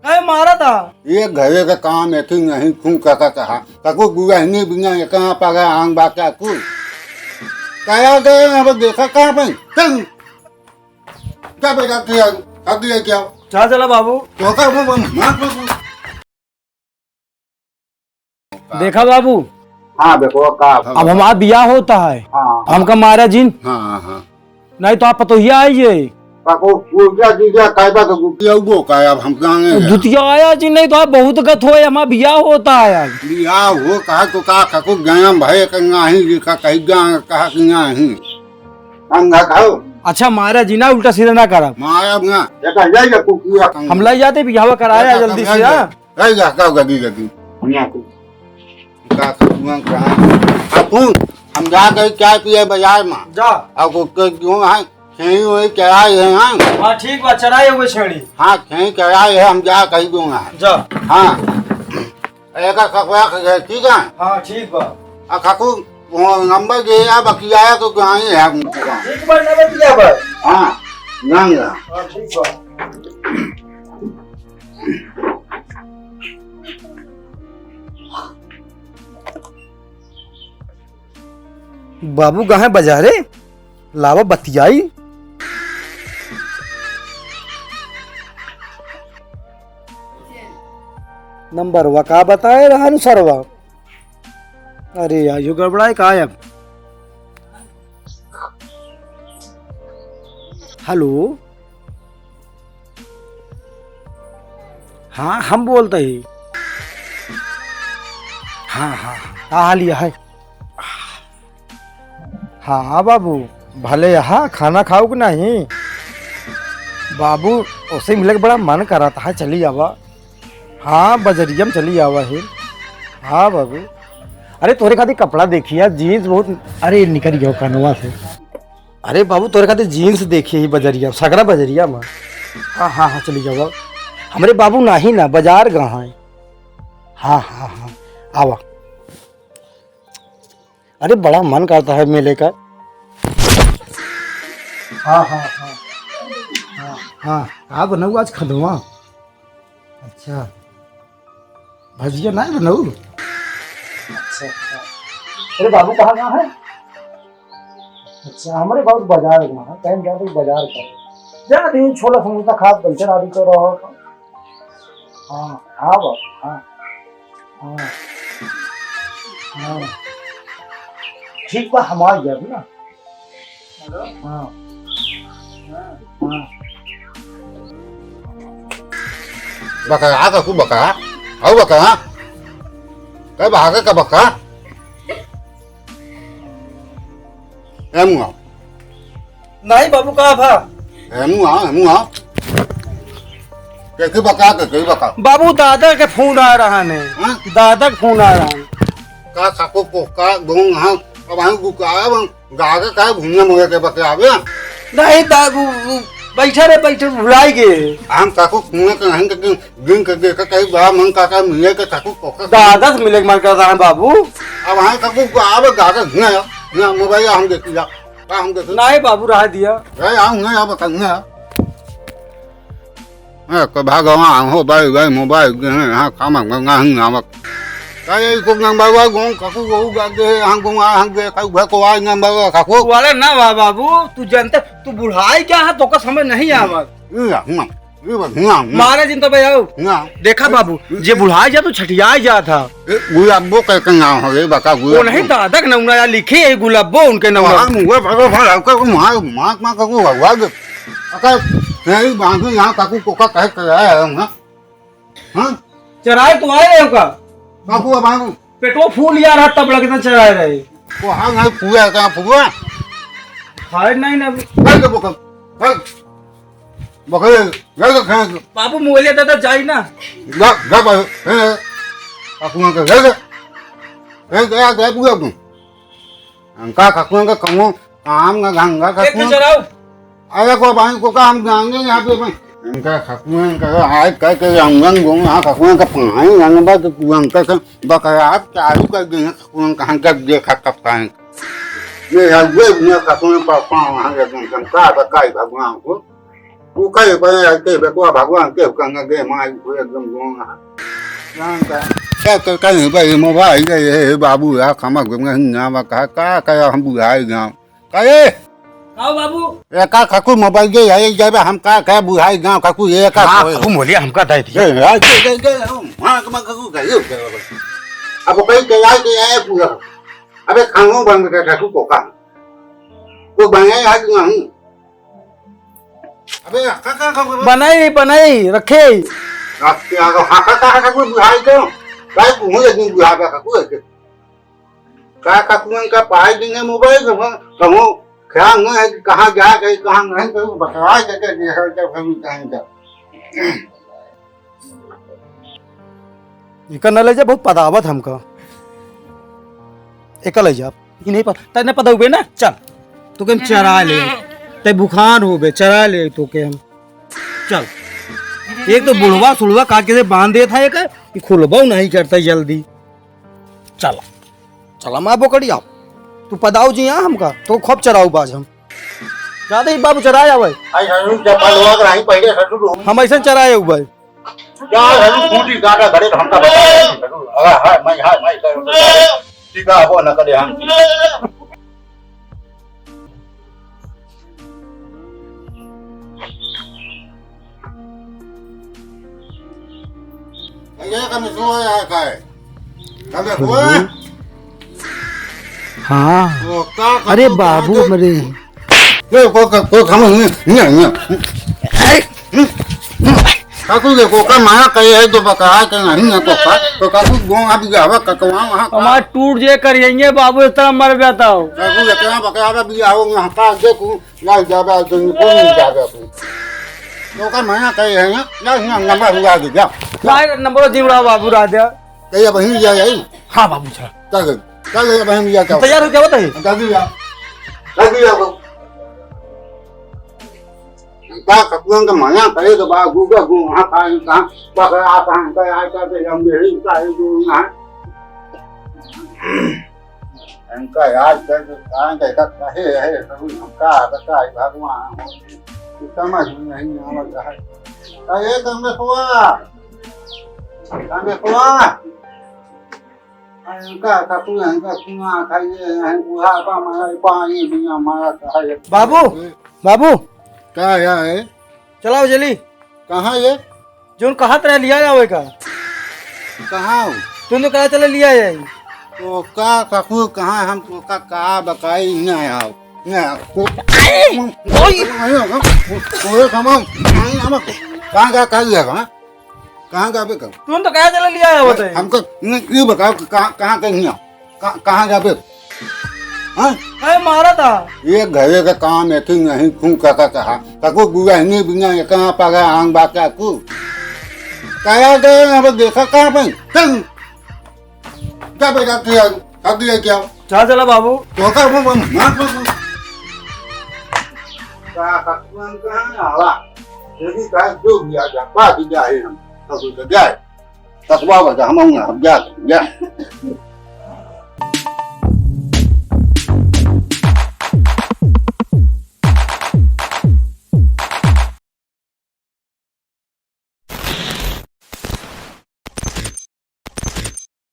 कहे मारा था ये घरे का काम है कि नहीं खून काका कहा काकू गुआ नहीं बिना ये कहाँ पागा आंग बाका कू कया गए अब देखा कहाँ पे चल क्या बेटा किया अगले क्या चला चला बाबू। तो का वो देखा बाबू, हाँ देखो का अब हमारा बियाह होता है। हाँ हमका मारा जिन हाँ हाँ नहीं तो आप पतोहिया आइए। काकू पूजा दीजिए कायदा का गुटिया वो काय अब हम गाने जुतिया आया जी, नहीं तो आप बहुत गत हो, हमारा बियाह होता है आज। बियाह हो कहा तो का काकू गया भाई कंगा ही लिखा कहीं गा कहा कि ना ही अंगा खाओ अच्छा मारा जी ना, उल्टा सीधा ना करा। माया ना देखा जाएगा कुकिया हम लाई जाते बियाह कराया जल्दी से। रहेगा का गदी गदी का काकू हम जा गए क्या पिए बाजार में जा अब क्यों है खेई हुई चढ़ाई है हाँ ठीक बात, चढ़ाए हुए छेड़ी। हाँ खेई चढ़ाई है हम जा कहीं दूंगा जा हाँ एक खकवा ठीक है हाँ ठीक बा। काकू नंबर दे या बकिया तो कहाँ ही है ठीक बा, नंबर दिया बा। हाँ ना हाँ ठीक बा। बाबू कहाँ बाजारे लावा बतियाई। नंबर वा का बताए रहा सरवा। अरे यार यो गड़बड़ाए का है अब। हेलो हाँ हम बोलते ही। हाँ हाँ हाँ लिया है। हाँ बाबू भले यहाँ खाना खाओ कि नहीं बाबू, उसे मिले बड़ा मन करा था चली आवा। हाँ बजरिया में चली आवा है। हाँ बाबू अरे तोरे खातिर कपड़ा देखिए जीन्स बहुत, अरे निकल गया कनवा से। अरे बाबू तोरे खातिर जीन्स देखिए ही बजरिया सगरा बजरिया में। हाँ हाँ हाँ चली जाओ हमारे बाबू नहीं ना बाजार कहाँ है। हाँ हाँ हाँ आवा। अरे बड़ा मन करता है मेले का। हाँ हाँ हाँ हाँ हाँ आप बनाऊ आज खदवा। अच्छा भजिया नहीं बनाऊ। अच्छा अच्छा अरे बाबू कहाँ है। अच्छा हमारे बहुत बाजार है वहाँ कहीं जाते बाजार का जा दिन छोला समोसा खा कल्चर आदि तो रहो। हाँ हाँ बाबू हाँ हाँ हाँ ठीक बा हम आ गया ना। हाँ हाँ बकरा काकू बकरा आओ बकरा कई भागे का बकरा एमुआ नहीं बाबू कहाँ भा एमुआ कैसे बकरा कैसे बकरा बाबू दादा के फोन आ रहा है। हाँ? दादा के फोन आ रहा है। का काकू को का गोंग हाँ अब हम गुकाया बं गागे का घूमने मुझे के बकरा आवे नहीं दादू बैठे भुलाई गए। हम काकू कुएं के नहीं के दिन के देखा कई बड़ा मन काका मिले के काकू को दादा से मिले के मन करता है बाबू। अब हम काकू को आवे गागे घूमे ना मोबाइल हम देख लिया का हम देख नहीं बाबू रहा दिया। अरे हम नहीं अब करना है को भागवा हो भाई भाई मोबाइल हां काम गंगा हंग नामक cái cũng ngang bao bao cũng cả cũng cái hàng cũng hàng cái भर को आ ngang bao cả को वाले ना वाह बाबू तू जानते तू बुढ़ाई क्या है तो का समझ नहीं आवत। मारे जिन तो भैया देखा बाबू जे बुढ़ाई जा तो छठियाई जा था। गुलाबो का नाम हो रे बका वो नहीं दादा का नाम या लिखे है गुलाबो उनके नाम। हां मुझे भरो भरो का मां मां का को भगवा दे अका नहीं बांधो यहां काकू को का कह कर आया हम हां चराए तो आए हो का काकू अब हम पेटो फूल यार हाथ तब लगता चराए रहे को हां नहीं पूरा का पूरा हाय नहीं ना कल के बका बका ले के खा बाबू मोले दादा जाई ना गा गा बा काकू का ले गया पूरा तू अंका काकू का कमो काम का गंगा काकू चराओ अरे को बाई को का हम जाएंगे यहां पे इनका खकुन का हाय कह के अंगन गों हां खकुन का पाई रंग बा के कुआं का बकरा चालू कर दे खकुन कहां का देखा कब का ये है वे ने खकुन पर पांव हां के का का भगवान को Ku kai pa ke be ko bhagwan ke kan ge mai ku ekdam gong ha. Yang ka ni ba mo ba ge babu ya khama gum nga ma ka हम बुझाई गांव का ये आओ बाबू का काकू मोबाइल के ये जब हम का बुझाई गांव काकू ये का काकू मोलिया हमका दे दिया हां का काकू का ये अब कई के आई के ये पूरा अबे खांगो बंद कर काकू को का वो बनाए आज नहीं अबे का बनाई बनाई रखे रास्ते आ हां का काकू बुझाई को काय मुझे नहीं बुझा का काकू का काकू का पाई देंगे मोबाइल कहो ख्याल है कि कहाँ जा गई कहाँ नहीं गई बता के जब हम कहीं जा इका न ले जा बहुत पदावत हमका एक ले जा ई नहीं पता तने पता हुए ना चल तो के हम चरा ले ते बुखार हो बे चरा ले तो के हम चल एक तो बुढ़वा सुड़वा काके से बांध दे था एक कि खुलबो नहीं करता जल्दी चल चला मां बोकड़िया तू पदाऊ जी यहाँ हमका तो खूब चराऊ बाज हम ज्यादा ही बाबू चराया भाई आई हनु जब पलवा रही पहले ससुर हम ऐसा चराए भाई क्या हनु फूटी गाड़ा घरे हमका बता हां मैं ठीक है वो न करे हम ये कम सोया का है कम हुआ हाँ वो का अरे बाबू मरे को हम नहीं काकू के को का मां कहे है तो बका के नहीं है तो काकू गो अब जावा ककवा वहां हमार टूट जे करिएंगे बाबू इस तरह मर जाता हो काकू के बका भी आओ वहां का देखू ना जावा तो को नहीं जावा तो का मां कहे है ना नंबर हुआ दे जा नंबर जीवड़ा बाबू राजा कहिए बहन जाए हाँ बाबू चल कल बहन जा क्या तैयार हो क्या बताइए दादी जा का ककुआ का माया करे तो बा गुगा गु वहां का बका आता है का आता है हम मेरी का है जो ना इनका याद कर का का है सब हमका बता है भगवान समझ नहीं आता है अरे तुम हुआ इनका ककुआ इनका सुना खाइए है बुहा का मारा पानी बिना मारा है बाबू बाबू क्या है चलाओ जल्दी कहाँ ये जो कहा तरह लिया जाओ का कहाँ तुम तो कहा चले लिया जाए तो का काकू कहाँ हम तो का बकाई नहीं आओ कहाँ का लिया कहाँ का बेकर तुम तो कहा चले लिया जाओ हमको ये बताओ कहाँ कहीं कहाँ का बेकर अरे मारा था ये घरे का काम है कि नहीं खून का कहा काकू बुआ नहीं बिना ये कहाँ पागा आंग बाका कू कहा गए अब देखा कहाँ पे चल क्या बेटा किया अगले क्या चल चला बाबू तो कर वो मार का काकू कहाँ आवा यदि का जो भी आ जा बाकी जाए हम तो जाए तकवा बता हम जा